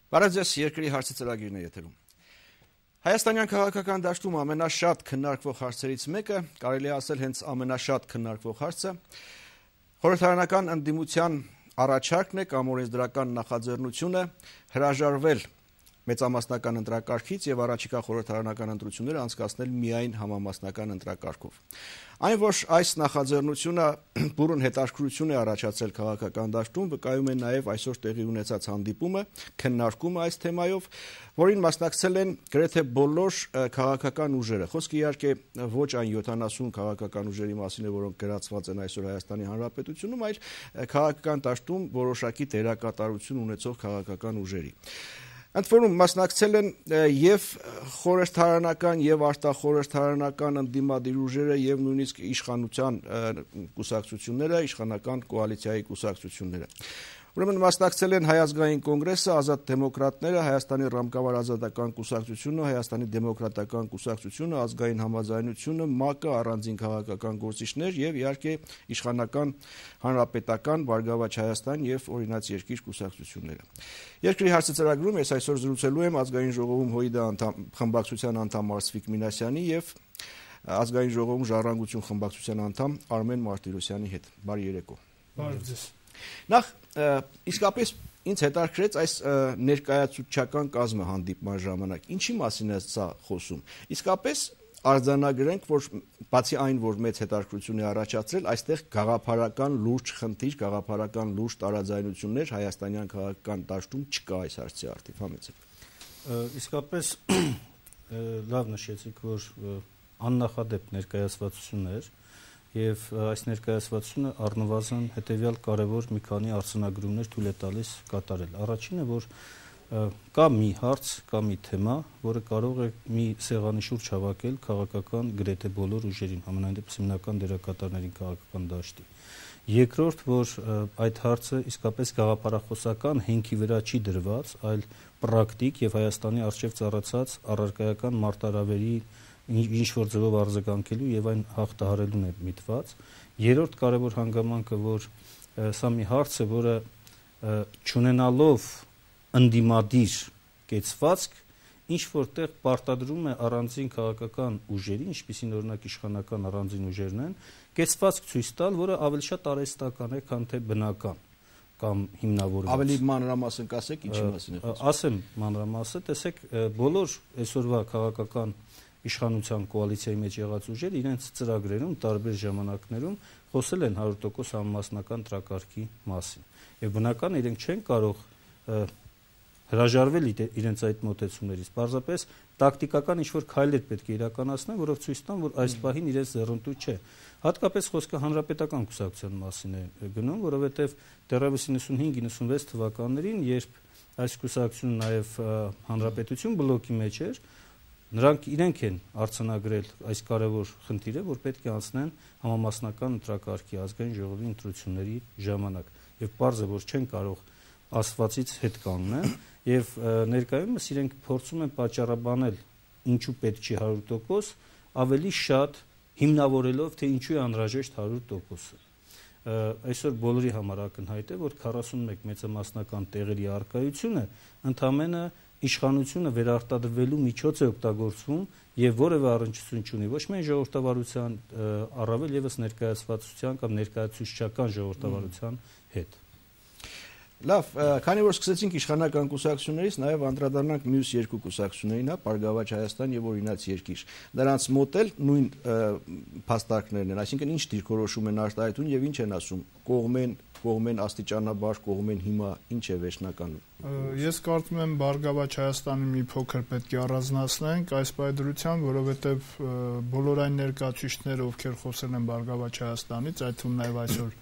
Բարև ձեզ, երկրի հարցի ծրագիրն է եթերում։ Հայաստանյան քաղաքական դաշտում ամենաշատ քննարկվող հարցերից մեկը, կարելի է ասել հենց ամենաշատ քննարկվող հարցը, խորհրդարանական ընդդիմության առաջարկն է կամ օրենսդրական նախաձեռնությունը հրաժարվել մեծամասնական ընտրակարգից եւ առաջիկա խորհրդարանական ընտրությունները անցկացնել միայն համամասնական ընտրակարգով։ Այն, որ այս նախաձեռնությունը բուրըն հետաքրքրություն է առաջացրել քաղաքական դաշտում, վկայում է նաեւ այսօր տեղի ունեցած հանդիպումը, քննարկումը այս թեմայով, որին մասնակցել են գրեթե բոլոր քաղաքական ուժերը։ Խոսքը իհարկե ոչ այն 70 քաղաքական ուժերի մասին է, որոնք գրածված են այսօր Հայաստանի Հանրապետությունում, այլ քաղաքական դաշտում որոշակի դերակատարություն ունեցող քաղաքական ուժերի։ Ընդ որում մասնակցել են եւ խորհրդարանական եւ արտախորհրդարանական ընդդիմադիր ուժերը եւ նույնիսկ իշխանության կուսակցությունները, իշխանական կոալիցիայի կուսակցությունները։ Ուրեմն մասնակցել են Հայ ազգային կոնգրեսը, Ազատ դեմոկրատները, Հայաստանի ռազմավար ազատական կուսակցությունը, Հայաստանի դեմոկրատական կուսակցությունը, Ազգային համաձայնությունը, ՄԱԿ-ը, առանձին քաղաքական գործիչներ եւ իհարկե իշխանական հանրապետական, Բարգավաճ Հայաստան եւ Օրինաց երկիր կուսակցությունները։ Երկրի հարցի ծրագրում ես այսօր զրուցելու եմ Ազգային ժողովում ՀՅԴ խմբակցության անդամ Արսվիկ Մինասյանի եւ Ազգային ժողովում Ժառանգություն խմբակցության անդամ Արմեն Մարտիրոսյանի հետ։ Բարի երեկո։ Բարև ձեզ։ Նախ իսկապես ինձ հետաքրքրեց այս ներկայացուցչական կազմը հանդիպման ժամանակ։ Ինչի մասին է սա խոսում։ Իսկապես արձանագրենք, որ բացի այն, որ մեծ հետաքրքրություն է առաջացրել, այստեղ գաղափարական լուրջ խնդիր, գաղափարական լուրջ տարաձայնություններ հայաստանյան քաղաքական դաշտում չկա այս հարցի առթիվ, համեցեք։ Իսկապես լավ նշեցիք, որ աննախադեպ ներկայացվածություն էր եւ այս ներկայացվածությունը առնվազն հետեւյալ կարեւոր մի քանի արձանագրումներ թույլ է տալիս կատարել։ Առաջինը, որ կա մի հարց, կա մի թեմա, որը կարող է մի սեղանի շուրջ հավաքել քաղաքական գրեթե բոլոր ուժերին, համենայն դեպս հիմնական դերակատարներին քաղաքական դաշտի։ Երկրորդ, որ այդ հարցը իսկապես գաղափարախոսական հենքի վրա չի դրված, այլ պրակտիկ եւ Հայաստանի արժեվ ծառացած առարկայական մարտահրավերի ինչ որ ձևով արձագանքելու եւ այն հաղթահարելուն է միտված։ Երրորդ կարևոր հանգամանքը, որ սա մի հարց է, որը չունենալով ընդդիմադիր կեցվածք ինչ որտեղ պարտադրում է առանձին քաղաքական ուժերի, ինչպիսին օրինակ իշխանական առանձին ուժերն են, կեցվածք ցույց տալ, որը ավելի շատ արհեստական է, քան թե բնական կամ հիմնավորված։ Ավելի մանրամասն կասեք, ինչի մասին է խոսքը։ Ասեմ մանրամասը, տեսեք, բոլոր այսօրվա քաղաքական իշխանության կոալիցիայի մեջ եղած ուժեր իրենց ծրագրերում տարբեր ժամանակներում խոսել են 100% համամասնական տրակարգի մասին։ Եվ բնական է իրենք չեն կարող հրաժարվել իրենց այդ մոտեցումներից։ Պարզապես տակտիկական ինչ-որ քայլեր պետք է իրականացնեն, որով ցույց տան, որ այս պահին իրենց ձեռնտու չէ։ Հատկապես խոսքը հանրապետական կուսակցության մասին է գնում, որովհետև դեռևս 95-96 թվականներին, երբ այս կուսակցությունը նաև հանրապետություն բլոկի մեջ էր, նրանք իրենք են արձանագրել այս կարևոր խնդիրը, որ պետք է անցնեն համամասնական ընտրակարգի ազգային ժողովի ընտրությունների ժամանակ։ Եվ պարզ է, որ չեն կարող ասվածից հետ կանգնել, եւ ներկայումս իրենք փորձում են պատճառաբանել ինչու պետք չի 100%, ավելի շատ հիմնավորելով, թե ինչու է անհրաժեշտ 100%-ը։ Այսօր բոլորի համար ակնհայտ է, որ 41 մեծամասնական տեղերի առկայությունը ընդամենը իշխանությունը վերարտադրվելու միջոց է օգտագործվում եւ որևէ առնչություն չունի ոչ միայն ժողովրդավարության, առավել եւս ներկայացվածության կամ ներկայացուցչական ժողովրդավարության հետ։ Լավ, քանի որ սկսեցինք իշխանական կուսակցություններից, նաև անդրադառնանք մյուս երկու կուսակցություններին, Բարգավաճ Հայաստան եւ Օրինաց երկիր։ Նրանց մոտ էլ նույն փաստարկներն են, այսինքն ինչ դիրքորոշում են արտահայտում եւ ինչ են ասում, կողմեն աստիճանաբար, կողմեն հիմա ինչ է վերջնականում։ Ես կարծում եմ Բարգավաճ Հայաստանի մի փոքր պետք է առանձնացնենք այս պայդրությամբ, որովհետեւ բոլոր այն ներկայացուցիչները, ովքեր խոսել են Բարգավաճ Հայաստանից, այդ թվում նաև այսօր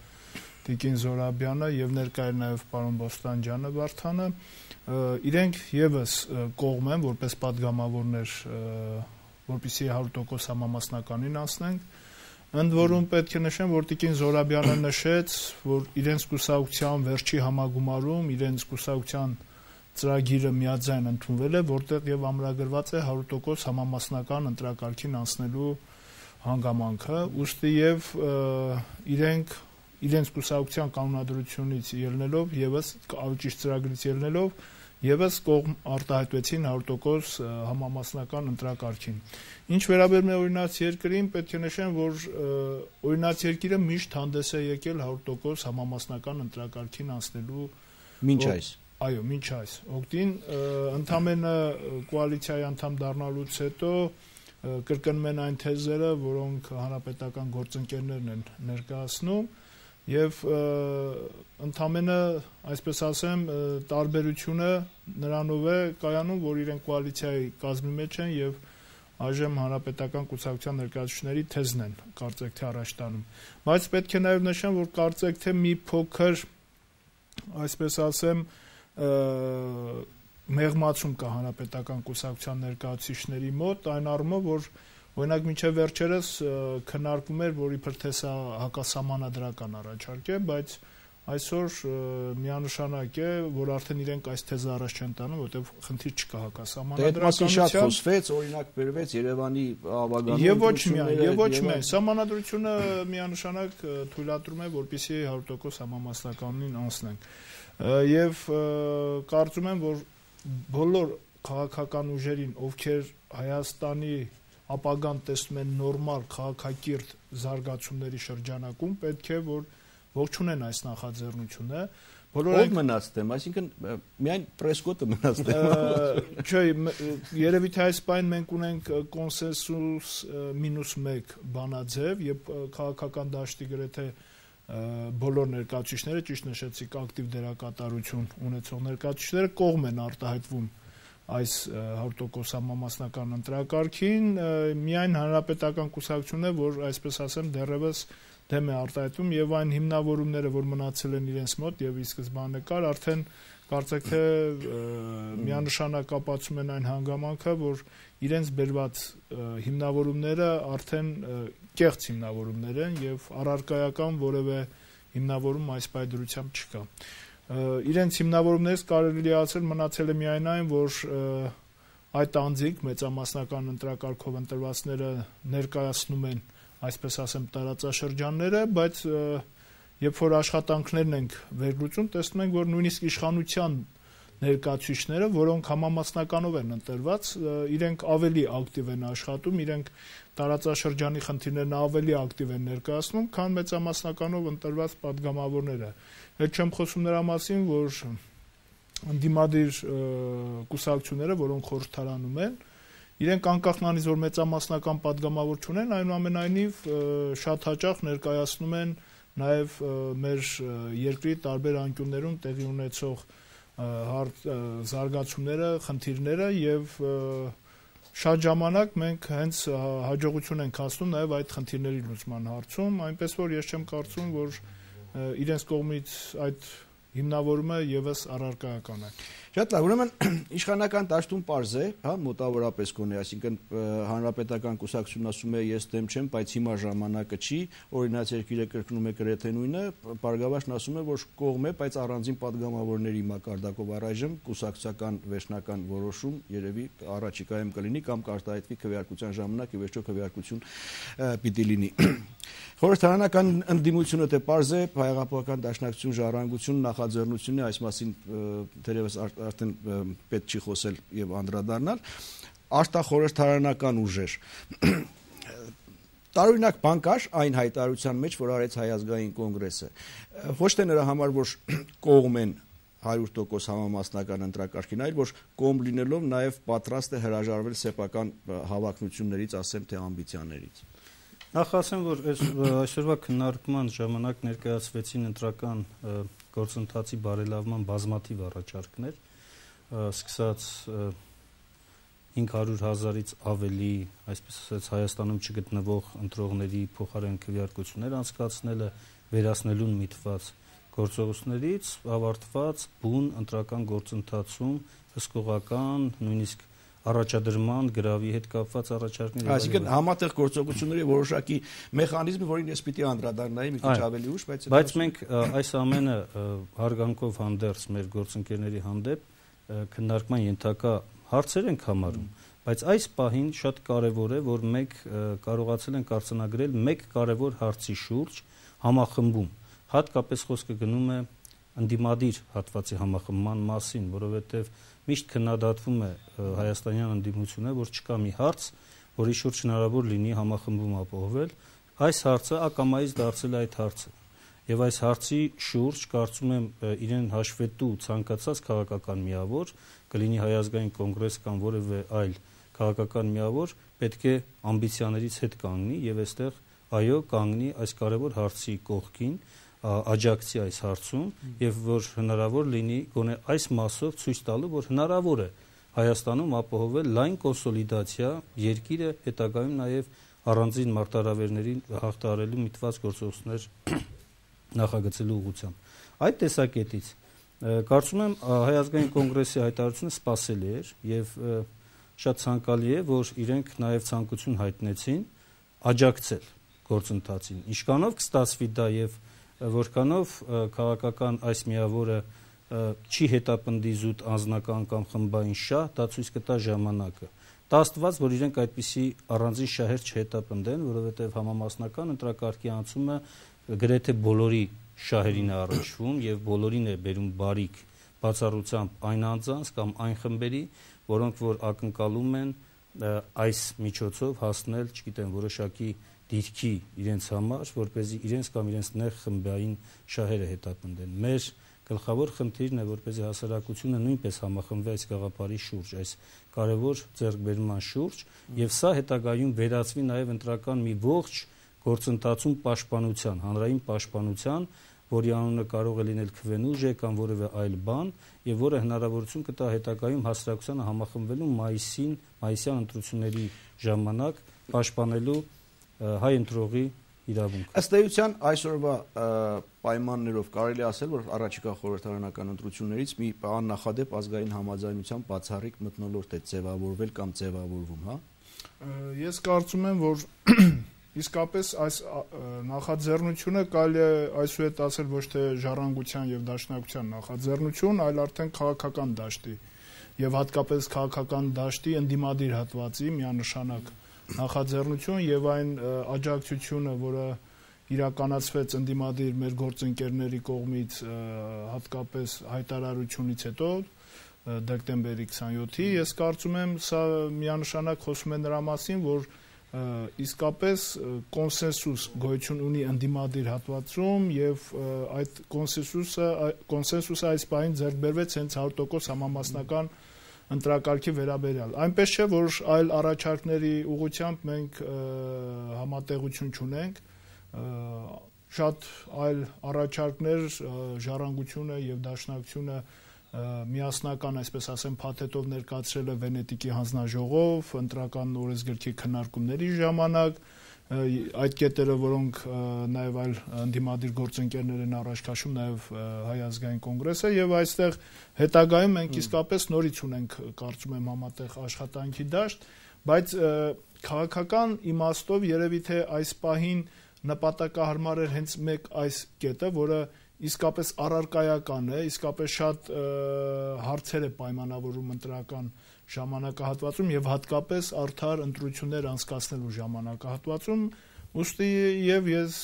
Տիկին Զորաբյանը եւ ներկայ նաեւ պարոն Բոստանջյանը Վարդանը, իրենք եւս կողմ են որպես падգամավորներ, որպեսզի 100% համամասնականին անցնենք։ Ընդ որում պետք է նշեմ, որ Տիկին Զորաբյանը նշեց, որ իրենց կուսակցության վերջի համագումարում իրենց կուսակցության ծրագիրը միաձայն ընդունվել է, որտեղ եւ ամրագրված է 100% համամասնական ընտրակարգին անցնելու հանգամանքը, ուստի եւ իրենց կուսակցության կանոնադրությունից ելնելով եւս ավելի ճիշտ ծրագրից ելնելով եւս կողմ արտահայտվեցին 100% համամասնական ընտրակարգին։ Ինչ վերաբերում է օրինաց երկրին, պետք է նշեմ, որ օրինաց երկիրը միշտ հանդես է եկել 100% համամասնական ընտրակարգին անցնելու մինչ այս։ Այո, մինչ այս օգտին ընդամենը կոալիցիայի անդամ դառնալուց հետո կրկնում են այն թեզերը, որոնք հանրապետական գործընկերներն են ներկայացնում եւ ընդամենը, այսպես ասեմ, տարբերությունը նրանով է կայանում, որ իրենք կոալիցիայի կազմի մեջ են եւ այժմ հանրապետական կուսակցության ներկայացուցիչների թեզն են կարծեք թե առաջ տանում։ Բայց պետք է նաեւ նշեմ, որ կարծեք թե մի փոքր, այսպես ասեմ, մեղմացում կա հանրապետական կուսակցության ներկայացուցիչների մոտ, այն առումով, որ օրինակ մինչև վերջերս քննարկվում էր, որ իբր թե սա հակասահմանադրական առաջարկ է, բայց այսօր միանշանակ է, որ արդեն իրենք այս թեզը առաջ չեն տանում, որտեղ խնդիր չկա հակասահմանադրականության։ Շատ խոսվեց, օրինակ բերվեց Երևանի ավագանու Եվ ոչ միայն, սահմանադրությունը միանշանակ թույլատրում է, որպեսզի 100% համամասնականին անցնենք։ Եվ կարծում եմ, որ բոլոր քաղաքական ուժերին, ովքեր Հայաստանի ապագան տեսնում են նորմալ քաղաքակիրթ զարգացումների շրջանակում, պետք է որ ողջունեն այս նախաձեռնությունը։ Ով մնաց դեմ, այսինքն միայն պրեսկոտը մնաց դեմ։ Չէ, երևի թե այս պայն մենք ունենք կոնսենսուս -1 բանաձև եւ քաղաքական դաշտի գրեթե բոլոր ներկայացուցիչները, ճիշտ նշեցիք, ակտիվ դերակատարություն ունեցող ներկայացուցիչները կողմ են արտահայտվում այս 100% համամասնական ընտրակարգին, միայն հանրապետական կուսակցությունն է, որ այսպես ասեմ դեռևս դեմ է արտահայտվում եւ այն հիմնավորումները, որ մնացել են իրենց մոտ եւ ի սկզբանե կար, արդեն կարծեք թե միանշանակ ապացուցում են այն հանգամանքը, որ իրենց բերված հիմնավորումները արդեն կեղծ հիմնավորումներ են եւ առարկայական որևէ հիմնավորում այս պայդրությամբ չկա։ Իրենց հիմնավորումներից կարելի է ասել մնացել է միայն այն, որ այդ անձիկ մեծամասնական ընտրակարգով ընտրվածները ներկայացնում են, այսպես ասեմ, տարածաշրջանները, բայց երբ որ աշխատանքներն ենք վերլուծում, տեսնում ենք, որ նույնիսկ իշխանության ներկայացուցիչները, որոնք համամասնականով են ընտրված, իրենք ավելի ակտիվ են աշխատում, իրենք տարածաշրջանի խնդիրներն ավելի ակտիվ են ներկայացնում, քան մեծամասնականով ընտրված падգամավորները։ Հետ չեմ խոսում նրա մասին, որ ընդդիմադիր կուսակցությունները, որոնք խորհրդարանում են, իրենք անկախ նրանից, որ մեծամասնական падգամավոր չունեն, այնուամենայնիվ շատ հաճախ ներկայացնում են նաև մեր երկրի տարբեր անկյուններում տեղի ունեցող զարգացումները, խնդիրները եւ շատ ժամանակ մենք հենց հաջողություն ենք հասնում նաև այդ խնդիրների լուծման հարցում, այնպես որ ես չեմ կարծում, որ իրենց կողմից այդ հիմնավորումը եւս առարկայական է։ Շատ լավ, ուրեմն իշխանական դաշտում պարզ է, հա, մոտավորապես կոնե, այսինքն հանրապետական կուսակցությունն ասում է ես դեմ չեմ, բայց հիմա ժամանակը չի, օրինաց երկիրը կրկնում է գրեթե նույնը, Բարգավաճն ասում է, որ կողմ է, բայց առանձին падգամավորների մակարդակով առայժմ կուսակցական վերջնական որոշում երևի առաջիկայում կլինի կամ կարտահայտվի քվեարկության ժամանակ, ի վերջո քվեարկություն պիտի լինի։ Խորհրդարանական ընդդիմությունը թե պարզ է, Հայ-հեղափոխական դաշնակցություն ժառանգություն նախաձեռնությունն է, այս մասին թերևս արդեն պետք չի խոսել եւ անդրադառնալ, արտախորհրդարանական ուժեր։ Տարօրինակ բան կար այն հայտարարության մեջ, որ արեց Հայ ազգային կոնգրեսը, ոչ թե նրա համար, որ կողմ են 100% համամասնական ընտրակարգին, այլ որ կողմ լինելով նաեւ պատրաստ է հրաժարվել սեփական հավակնություններից, ասեմ թե ամբիցիաներից։ Նախ ասեմ, որ այսօրվա քննարկման ժամանակ ներկայացվեցին ընտրական գործընթացի բարելավման բազմաթիվ առաջարկներ, սկսած 500,000-ից ավելի, այսպես ասած, Հայաստանում չգտնվող ընտրողների փոխարեն քվեարկություններ անցկացնելը, վերացնելուն միտված գործողություններից ավարտված բուն ընտրական գործընթացում հսկողական, նույնիսկ առաջադրման գրավի հետ կապված առաջարկներ։ Այսինքն համատեղ գործողությունների որոշակի մեխանիզմը, որին ես պիտի անդրադառնայի մի քիչ ավելի ուշ, բայց մենք այս ամենը հարգանքով հանդերձ մեր գործընկերների հանդեպ քննարկման ենթակա հարցեր ենք համարում, բայց այս պահին շատ կարևոր է, որ մենք կարողացել ենք արձանագրել մեկ կարևոր հարցի շուրջ համախմբում։ Հատկապես խոսքը գնում է ընդդիմադիր հատվածի համախմբման մասին, որովհետև միշտ քննադատվում է հայաստանյան ընդդիմությունը, որ չկա մի հարց, որի շուրջ հնարավոր լինի համախմբում ապահովել, այս հարցը ակամայից դարձել է այդ հարցը։ Եվ այս հարցի շուրջ կարծում եմ իրեն հաշվետու ցանկացած քաղաքական միավոր, կլինի Հայ ազգային կոնգրես կամ որևէ այլ քաղաքական միավոր, պետք է ամբիցիաներից հետ կանգնի եւ այստեղ այո կանգնի այս կարևոր հարցի կողքին, աջակցի այս հարցում եւ որ հնարավոր լինի գոնե այս մասով ցույց տալու, որ հնարավոր է Հայաստանում ապահովել լայն կոնսոլիդացիա, երկիրը հետագայում նաեւ առանձին մարտահրավերներին հաղթահարելու միտված գործողություններ նախագծելու ուղղությամբ։ Այդ տեսակետից կարծում եմ Հայ ազգային կոնգրեսի հայտարարությունը սպասելի էր եւ շատ ցանկալի է, որ իրենք նաեւ ցանկություն հայտնեցին աջակցել գործընթացին։ Ինչքանով կստացվի դա եւ որքանով քաղաքական այս միավորը չի հետապնդի զուտ անձնական կամ խմբային շահ, դա ցույց կտա ժամանակը։ Դա աստված, որ իրենք այդպիսի առանձին շահեր չհետապնդեն, որովհետեւ համամասնական ընտրակարգի անցումը գրեթե բոլորի շահերին է առնչվում եւ բոլորին է բերում բարիք բացառությամբ այն անձանց կամ այն խմբերի, որոնք որ ակնկալում են այս միջոցով հասնել, չգիտեմ, որոշակի դիրքի իրենց համար, որպեսզի իրենց կամ իրենց նեղ խմբային շահերը հետապնդեն։ Մեր գլխավոր խնդիրն է, որպեսզի հասարակությունը նույնպես համախմբվի այս գաղափարի շուրջ, այս կարևոր ձեռքբերման շուրջ, եւ սա հետագայում վերածվի նաեւ ընտրական մի ողջ գործընթացում պաշտպանության, հանրային պաշտպանության, որի անունը կարող է լինել քվենուժ կամ որևէ այլ բան, եւ որը հնարավորություն կտա հետագայում հասարակությանը համախմբվելու մայիսյան ընտրությունների ժամանակ պաշտպանելու հայ ընտրողի իրավունք։ Ըստ էության այսօրվա պայմաններով կարելի ասել, որ առաջիկա խորհրդարանական ընտրություններից մի աննախադեպ ազգային համաձայնության բացառիկ մթնոլորտ է ձևավորվել կամ ձևավորվում, հա։ Ես կարծում եմ, որ իսկապես այս նախաձեռնությունը կարելի է այսուհետ ասել ոչ թե ժառանգության եւ դաշնակցության նախաձեռնություն, այլ արդեն քաղաքական դաշտի եւ հատկապես քաղաքական դաշտի ընդդիմադիր հատվածի միանշանակ նախաձեռնություն եւ այն աջակցությունը, որը իրականացվեց ընդդիմադիր մեր գործընկերների կողմից հատկապես հայտարարությունից հետո դեկտեմբերի 27-ի, ես կարծում եմ սա միանշանակ խոսում է նրա մասին, որ իսկապես կոնսենսուս գոյություն ունի ընդդիմադիր հատվածում եւ այդ կոնսենսուսը այս պահին ձեռք բերվեց հենց 100% համամասնական ընտրակարգի վերաբերյալ։ Այնպես չէ, որ այլ առաջարկների ուղղությամբ մենք համատեղություն չունենք, շատ այլ առաջարկներ ժառանգությունը եւ դաշնակցությունը միասնական, այսպես ասեմ, փաթեթով ներկայացրել է Վենետիկի հանձնաժողով, ընտրական օրենսգրքի քննարկումների ժամանակ, այդ կետերը, որոնք նաև այլ ընդդիմադիր գործընկերներ են առաջ քաշում, նաև Հայ ազգային կոնգրեսը, եւ այստեղ հետագայում մենք իսկապես նորից ունենք, կարծում եմ, համատեղ աշխատանքի դաշտ, բայց քաղաքական իմաստով երևի թե այս պահին նպատակահարմար էր հենց մեկ այս կետը, որը իսկապես առարկայական է, իսկապես շատ հարցեր է պայմանավորում ընտրական ժամանակահատվածում եւ հատկապես արդար ընտրություններ անցկացնելու ժամանակահատվածում, ուստի եւ ես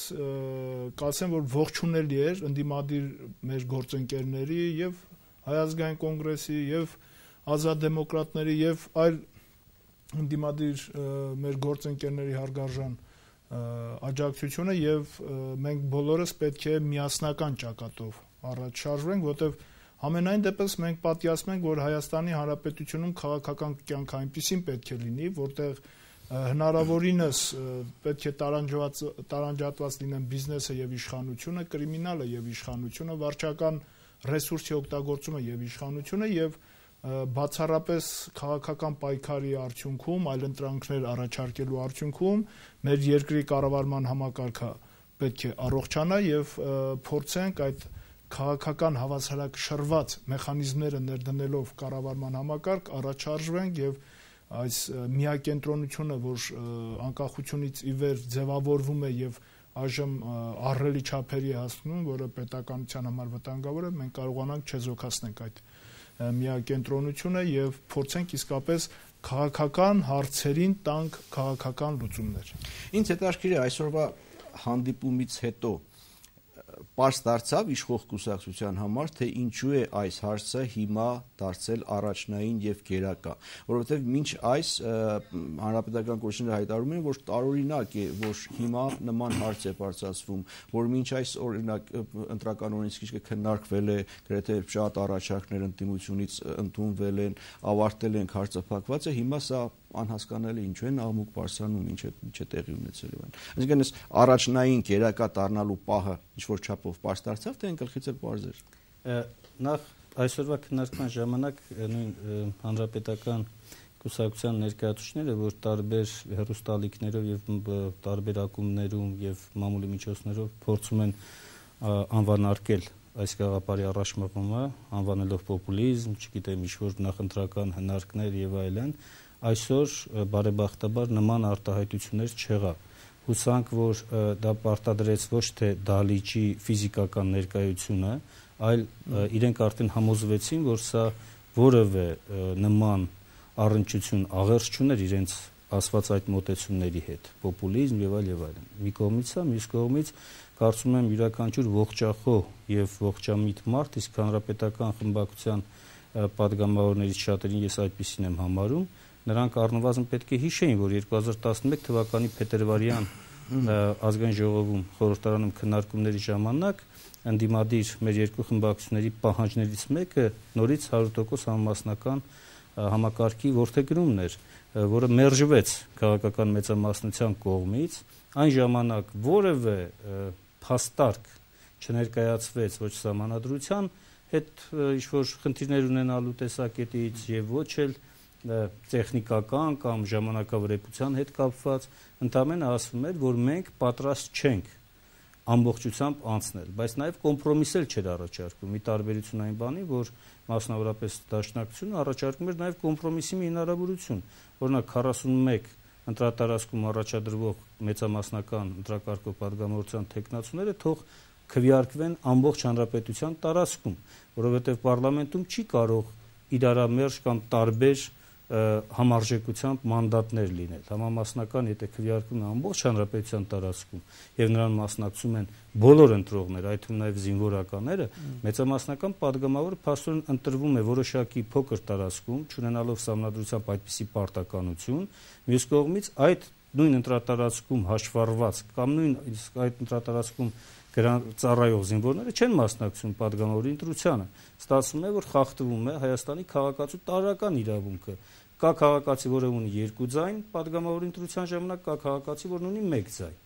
կասեմ, որ ողջունելի էր ընդդիմադիր մեր գործընկերների եւ Հայ ազգային կոնգրեսի եւ ազատ դեմոկրատների եւ այլ ընդդիմադիր մեր գործընկերների հարգարժան աջակցությունը եւ մենք բոլորս պետք է միասնական ճակատով առաջ շարժվենք, որտեղ համենայն դեպս մենք պատկերացնում ենք, որ Հայաստանի Հանրապետությունում քաղաքական կյանքը այնպիսին պետք է լինի, որտեղ հնարավորինս պետք է տարանջատված լինեն բիզնեսը եւ իշխանությունը, կրիմինալը եւ իշխանությունը, վարչական ռեսուրսի օգտագործումը եւ իշխանությունը եւ բացառապես քաղաքական պայքարի արդյունքում, այլ ընտրանքներ առաջարկելու արդյունքում մեր երկրի կառավարման համակարգը պետք է առողջանա եւ փորձենք այդ քաղաքական հավասարակշռված մեխանիզմները ներդնելով կառավարման համակարգ առաջարժվենք եւ այս միակենտրոնությունը, որ անկախությունից ի վեր ձևավորվում է եւ այժմ ահռելի չափերի հասնում, որը պետականության համար վտանգավոր է, մենք կարողանանք չեզոքացնենք այդ միակենտրոնությունը եւ փորձենք իսկապես քաղաքական հարցերին տանք քաղաքական լուծումներ։ Ինձ հետաքրքիր է այսօրվա հանդիպումից հետո պարզ դարձավ իշխող կուսակցության համար, թե ինչու է այս հարցը հիմա դարձել առաջնային եւ գերակա, որովհետեւ մինչ այս հանրապետական կուսակցությունները հայտարարում են, որ տարօրինակ է, որ հիմա նման հարց է բարձրացվում, որ մինչ այս օրինակ ընտրական օրենսգիրքը քննարկվել է, գրեթե շատ առաջարկներ ընդդիմությունից ընդունվել են, ավարտել են, հարցը փակված է, հիմա սա անհասկանալի ինչու են աղմուկ բարձրանում, ինչ է տեղի ունեցել եւ այն։ Այսինքն այս առաջնային գերակա դառնալու պահը ինչ որ չափով պարզ դարձավ, թե ընկլխից էլ պարզ էր։ Նախ այսօրվա քննարկման ժամանակ նույն հանրապետական կուսակցության ներկայացուցիչները, որ տարբեր հեռուստալիքներով եւ տարբեր ակումբներում եւ մամուլի միջոցներով փորձում են անվանարկել այս գաղափարի առաջմղումը, անվանելով պոպուլիզմ, չգիտեմ, ինչ-որ նախընտրական հնարքներ եւ այլն, այսօր բարեբախտաբար նման արտահայտություններ չեղավ։ Հուսանք, որ դա պարտադրեց ոչ թե դահլիճի ֆիզիկական ներկայությունը, այլ իրենք արդեն համոզվեցին, որ սա որևէ նման առնչություն աղերս չուներ իրենց ասված այդ մոտեցումների հետ, պոպուլիզմ եւ այլ եւ այլն։ Մի կողմից է, մյուս կողմից կարծում եմ յուրաքանչյուր ողջախոհ եւ ողջամիտ մարդ, իսկ հանրապետական խմբակցության պատգամավորներից շատերին ես այդպիսին եմ համարում, նրանք առնվազն պետք է հիշեին, որ 2011 թվականի փետրվարյան ազգային ժողովում խորհրդարանում քննարկումների ժամանակ ընդդիմադիր մեր երկու խմբակցությունների պահանջներից մեկը նորից 100% համամասնական համակարգի որդեգրումն էր, որը մերժվեց քաղաքական մեծամասնության կողմից, այն ժամանակ որևէ փաստարկ չներկայացվեց ոչ սահմանադրության հետ ինչ-որ խնդիրներ ունենալու տեսակետից եւ ոչ էլ տեխնիկական կամ ժամանակավրեպության հետ կապված, ընդամենը ասվում էր, որ մենք պատրաստ չենք ամբողջությամբ անցնել, բայց նաև կոմպրոմիս էլ չէր առաջարկում, ի տարբերություն այն բանի, որ մասնավորապես դաշնակցությունը առաջարկում էր նաև կոմպրոմիսի մի հնարավորություն, օրինակ 41 ընտրատարածքում առաջադրվող մեծամասնական ընտրակարգով պատգամավորության տեխնացուները թող քվեարկվեն ամբողջ հանրապետության տարածքում, որովհետև պարլամենտում չի կարող իրարամերժ կամ տարբեր համարժեքությամբ մանդատներ լինել։ Համամասնական, եթե քվեարկում է ամբողջ հանրապետության տարածքում եւ նրան մասնակցում են բոլոր ընտրողները, այդ թվում նաեւ զինվորականները, մեծամասնական падգամավորը փաստորեն ընտրվում է որոշակի փոքր տարածքում, չունենալով սահմանադրությամբ այդպիսի պարտականություն, մյուս կողմից այդ նույն ընտրատարածքում հաշվառված կամ նույն այդ ընտրատարածքում ծառայող զինվորները չեն մասնակցում падգամավորի ընտրությանը։ Ստացվում է, որ խախտվում է Հայաստանի քաղաքացու տարրական իրավունքը։ Կա քաղաքացի, որը ունի 2 ձայն падգամավորի ընտրության ժամանակ, կա քաղաքացի, որն ունի 1 ձայն։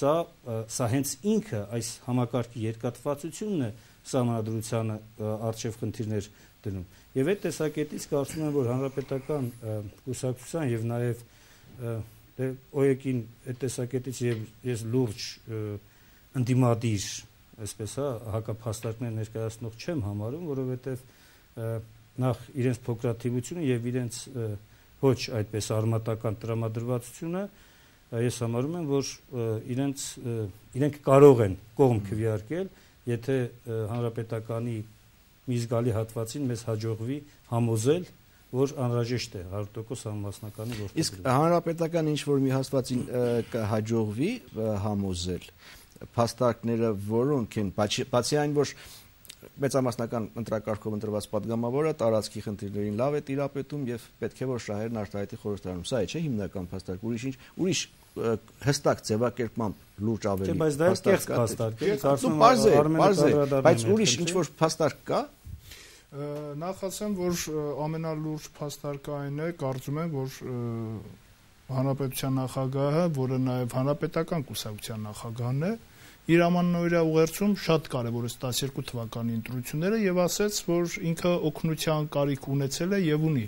Սա հենց ինքը այս համակարգի երկաթվածությունն է սահմանադրությանը առջև խնդիրներ դնում։ Եվ այդ տեսակետից կարծում եմ, որ հանրապետական կուսակցության եւ նաեւ ՕԵԿ-ին այդ տեսակետից ես լուրջ ընդդիմադիր, այսպես հակափաստարկներ ներկայացնող չեմ համարում, որովհետև նախ իրենց փոքրաթիվությունը եւ իրենց ոչ այդպես արմատական տրամադրվածությունը ես համարում եմ, որ իրենք կարող են կողմ քվեարկել, եթե հանրապետականի մի զգալի հատվածին մեզ հաջողվի համոզել, որ անհրաժեշտ է 100% համամասնականի որդեգրումը։ Իսկ հանրապետական ինչ որ մի հաստատին կհաջողվի համոզել փաստարկները որոնք են, բացի այն, որ մեծամասնական ընտրակարգով ընտրված падգամավորը տարածքի խնդիրներին լավ է տիրապետում եւ պետք է որ շահերն արտահայտի խորհրդարանում։ Սա է, չէ՞, հիմնական փաստարկ, ուրիշ հստակ ձևակերպմամբ լուրջ ավելի բայց դա է կեղծ փաստարկ, կարծում եմ բայց ուրիշ ինչ որ փաստարկ կա։ Նախ ասեմ, որ ամենալուրջ փաստարկը այն է, կարծում եմ, որ հանրապետության նախագահը, որը նաև հանրապետական կուսակցության նախագահն է, իր ամանորյա ուղերձում շատ կարևորեց 12 թվականի ընտրությունները եւ ասաց, որ ինքը օգնության կարիք ունեցել է եւ ունի։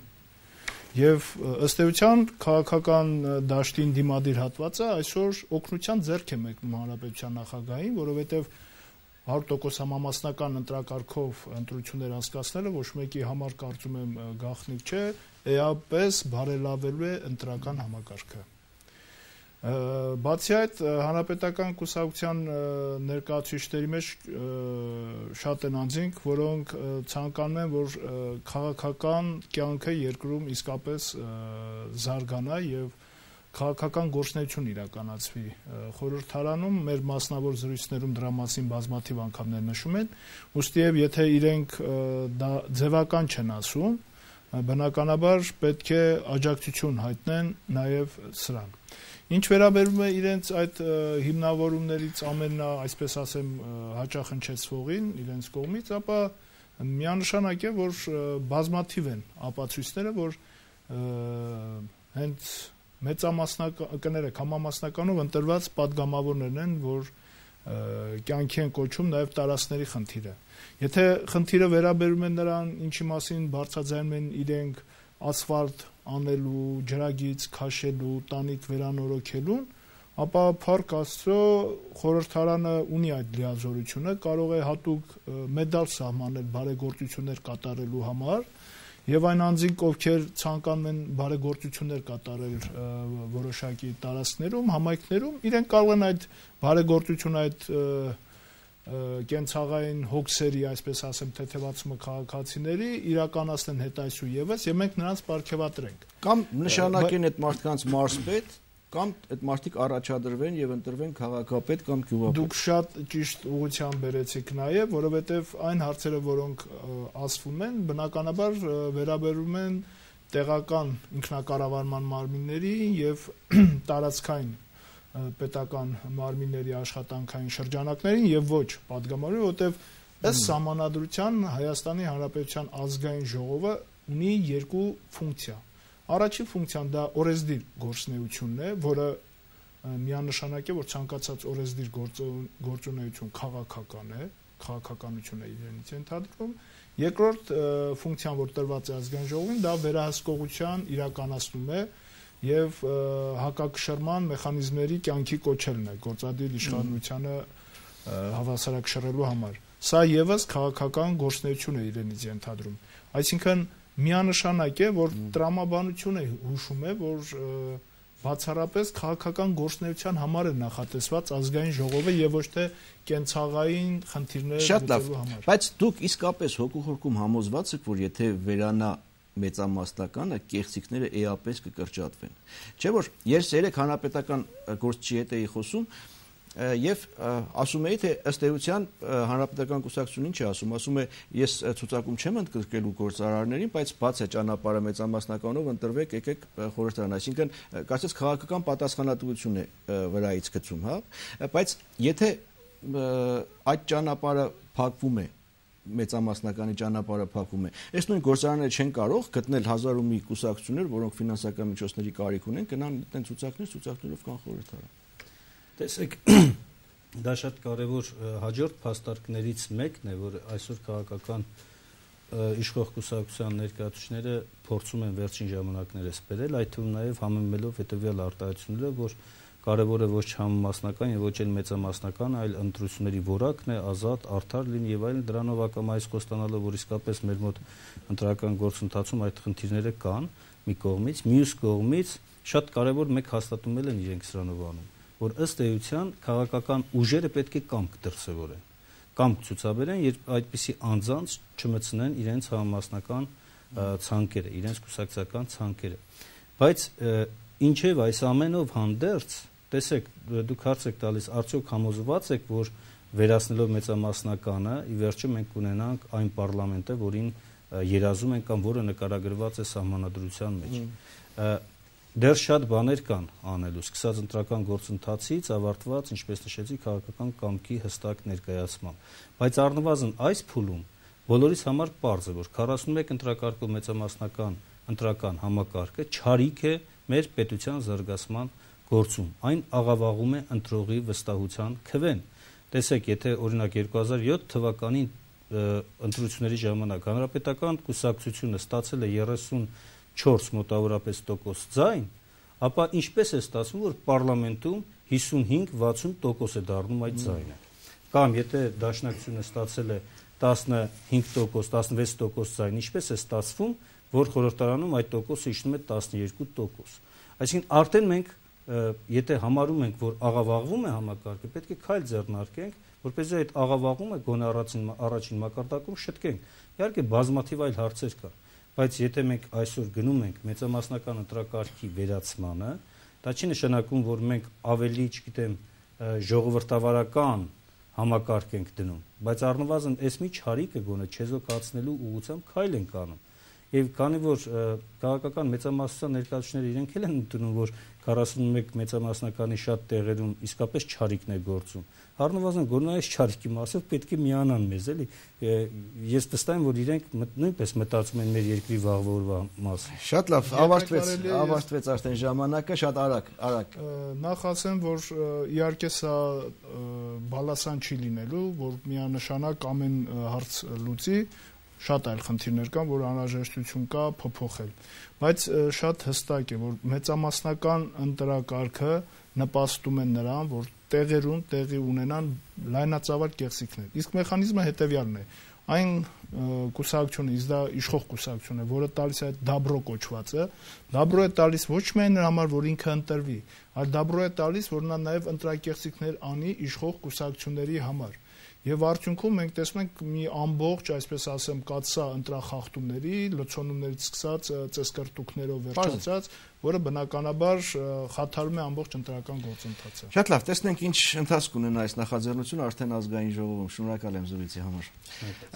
Եվ ըստ էության քաղաքական դաշտին դիմադիր հատվածը այսօր օգնության ձեռք է մեկնում հանրապետության նախագահին, որովհետեւ 100% համամասնական ընտրակարգով ընտրություններ անցկացնելը ոչ մեկի համար կարծում եմ գաղտնիք չէ, էապես բարելավելու է ընտրական համակարգը։ Բացի այդ, հանրապետական կուսակցության ներկայացուցիչների մեջ շատ են անձինք, որոնք ցանկանում են, որ քաղաքական կյանքը երկրում իսկապես զարգանա եւ քաղաքական գործունեություն իրականացվի խորհրդարանում, մեր մասնավոր զրույցներում դրա մասին բազմաթիվ անգամներ նշում են, ուստի եւ եթե իրենք դա ձևական չեն ասում, բնականաբար պետք է աջակցություն հայտնեն նաեւ սրան։ Ինչ վերաբերում է իրենց այդ հիմնավորումներից այսպես ասեմ, հաճախ հնչեցվողին իրենց կողմից, ապա միանշանակ է, որ բազմաթիվ են ապացույցները, որ հենց մեծամասնականները համամասնականով ընտրված падգամավորներն են, որ կյանքի են կոչում նաև տարածքների խնդիրը։ Եթե խնդիրը վերաբերում է նրան, ինչի մասին բարձրաձայնում են իրենք ասֆալտ անելու, ջրագիծ քաշելու, տանիք վերանորոգելուն, ապա փառք Աստծո խորհրդարանը ունի այդ լիազորությունը, կարող է հատուկ մեդալ սահմանել բարեգործություններ կատարելու համար, եւ այն անձինք, ովքեր ցանկանում են բարեգործություններ կատարել որոշակի տարածքներում, համայնքներում, իրենք կարող են այդ բարեգործությունը, այդ կենցաղային հոգսերի, այսպես ասեմ, թեթևացումը քաղաքացիների իրականացնեն հետայսու եւս, եւ մենք նրանց պարգևատրենք։ Կամ նշանակեն այդ մարդկանց մարզպետ, կամ այդ մարդիկ առաջադրվեն եւ ընտրվեն քաղաքապետ կամ գյուղապետ։ Դուք շատ ճիշտ ուղղությամբ բերեցիք նաեւ, որովհետեւ այն հարցերը, որոնք ասվում են, բնականաբար վերաբերում են տեղական ինքնակառավարման մարմինների եւ տարածքային պետական մարմինների աշխատանքային շրջանակներին եւ ոչ падգամավորի, որտեւ ըստ սահմանադրության Հայաստանի Հանրապետության ազգային ժողովը ունի երկու ֆունկցիա։ Առաջին ֆունկցիան դա օրենսդիր գործունեությունն է, որը միանշանակ է, որ ցանկացած օրենսդիր գործունեություն քաղաքական է, քաղաքականություն է իրենից ենթադրվում։ Երկրորդ ֆունկցիան, որ տրված է ազգային ժողովին, դա վերահսկողության իրականացնում է եւ հակակշռման մեխանիզմների կյանքի կոչելն է գործադիր իշխանությանը հավասարակշռելու համար։ Սա եւս քաղաքական գործունեություն է իրենից ենթադրում։ Այսինքն միանշանակ է, որ տրամաբանությունը հուշում է, որ բացառապես քաղաքական գործունեության համար է նախատեսված ազգային ժողովը եւ ոչ թե կենցաղային խնդիրներ լուծելու համար։ Բայց դուք իսկապես հոգուխորքում համոզված եք, որ եթե վերանա մեծամասնականը, կեղծիքները էապես կկրճատվեն։ Չէ՞ որ ես երեք հանրապետական գործչի հետ էի խոսում եւ ասում էի, թե ըստ էության հանրապետական կուսակցությունը ինչ է ասում, ասում է ես ցուցակում չեմ ընդգրկելու գործարարներին, բայց բաց է ճանապարհը մեծամասնականով ընտրվեք, եկեք խորհրդարան, այսինքն կարծես քաղաքական պատասխանատվություն է վրայից գցում, հա, բայց եթե այդ ճանապարհը փակվում է, մեծամասնականի ճանապարհը փակվում է, այս նույն գործարանները չեն կարող գտնել 1000 ու մի կուսակցություններ, որոնք ֆինանսական միջոցների կարիք ունեն, գնան դեն ցուցակներով կան խորհրդարան։ Տեսեք, դա շատ կարևոր հաջորդ փաստարկներից մեկն է, որ այսօր քաղաքական իշխող կուսակցության ներկայացուցիչները փորձում են վերջին ժամանակներս բերել, այդ թվում նաև համեմելով հետևյալ արտահայտությունները, որ կարևորը ոչ համամասնական եւ ոչ էլ մեծամասնական, այլ ընտրությունների որակն է, ազատ, արդար լինի եւ այլն, դրանով ակամայից խոստանալով, որ իսկապես մեր մոտ ընտրական գործընթացում այդ խնդիրները կան մի կողմից, մյուս կողմից շատ կարևոր մեկ հաստատում են իրենք սրանով անում, որ ըստ էության քաղաքական ուժերը պետք է կամք դրսևորեն, կամք ցուցաբերեն, երբ այդպիսի անձանց չմտցնեն իրենց համամասնական ցանկերը, իրենց կուսակցական ցանկերը։ Բայց ինչև այս ամենով հանդերձ, տեսեք, դուք հարց եք տալիս, արդյոք համոզված եք, որ վերացնելով մեծամասնականը, ի վերջո մենք ունենանք այն պարլամենտը, որին երազում ենք կամ որը նկարագրված է սահմանադրության մեջ։ Դեռ շատ բաներ կան անելու, սկսած ընտրական գործընթացից ավարտված, ինչպես նշեցի, քաղաքական կամքի հստակ ներկայացմամբ։ Բայց առնվազն այս փուլում բոլորիս համար պարզ է, որ 41 ընտրակարգով մեծամասնական ընտրական համակարգը չարիք է մեր պետության զարգացման գործում։ Այն աղավաղում է ընտրողի վստահության քվեն։ Տեսեք, եթե օրինակ 2007 թվականին ընտրությունների ժամանակ հանրապետական կուսակցությունը ստացել է 34 մոտավորապես տոկոս ձայն, ապա ինչպես է ստացվում, որ պարլամենտում 55-60% է դառնում այդ ձայնը։ Կամ եթե դաշնակցությունը ստացել է 15%, 16% ձայն, ինչպես է ստացվում, որ խորհրդարանում այդ տոկոսը իջնում է 12%։ Այսինքն արդեն մենք եթե համարում ենք, որ աղավաղվում է համակարգը, պետք է քայլ ձեռնարկենք, որպեսզի այդ աղավաղումը գոնե առաջին մակարդակում շտկենք։ Իհարկե բազմաթիվ այլ հարցեր կան, բայց եթե մենք այսօր գնում ենք մեծամասնական ընտրակարգի վերացմանը Դա չի նշանակում, որ մենք ավելի, չգիտեմ, ժողովրդավարական համակարգ ենք դնում, բայց առնվազն այս մի չարիքը գոնե չեզոքացնելու ուղղությամբ քայլ ենք անում։ Եվ քանի որ քաղաքական մեծամասնության ներկայացուցիչները իրենք էլ են ընդունում, որ 41 մեծամասնականի շատ տեղերում իսկապես չարիքն է գործում, առնվազն գոնե այս չարիքի մասով պետք է միանան մեզ, էլի։ Ես վստահ եմ, որ իրենք նույնպես մտածում են մեր երկրի վաղվա օրվա մասին։ Շատ լավ, ավարտվեց արդեն ժամանակը, շատ արագ։ Նախ ասեմ, որ իհարկե սա բալասան չի լինելու, որ միանշանակ ամեն հարց լուծի, շատ այլ խնդիրներ կան, որ անհրաժեշտություն կա փոփոխել, բայց շատ հստակ է, որ մեծամասնական ընտրակարգը նպաստում է նրան, որ տեղերում տեղի ունենան լայնածավալ կեղծիքներ։ Իսկ մեխանիզմը հետևյալն է. այն կուսակցությունը, իսկ դա իշխող կուսակցություն է, որը տալիս է այդ դաբրո կոչվածը, դաբրո է տալիս ոչ միայն նրա համար, որ ինքը ընտրվի, այլ դաբրո է տալիս, որ նա նաև ընտրակեղծիքներ անի իշխող կուսակցությունների համար։ Եվ արդյունքում մենք տեսնում ենք մի ամբողջ, այսպես ասեմ, կաթսա ընտրախախտումների, լցոնումներից սկսած ծեսկրտուկներով վերջացած, որը բնականաբար խաթարում է ամբողջ ընտրական գործընթացը։ Շատ լավ, տեսնենք ինչ ընթացք ունենա այս նախաձեռնությունը արդեն ազգային ժողովում։ Շնորհակալ եմ զրույցի համար։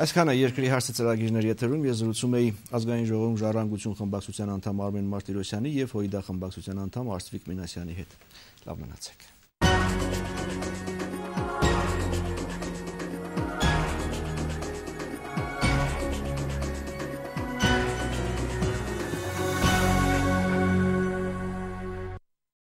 Այսքանը երկրի հարցը ծրագիրներ եթերում ես զրուցում էի ազգային ժողովում Ժառանգություն խմբակցության անդամ Արմեն Մարտիրոսյանի եւ ՀՅԴ խմբակցության անդամ Արծվիկ Մինասյանի հետ։ Լավ մնացեք։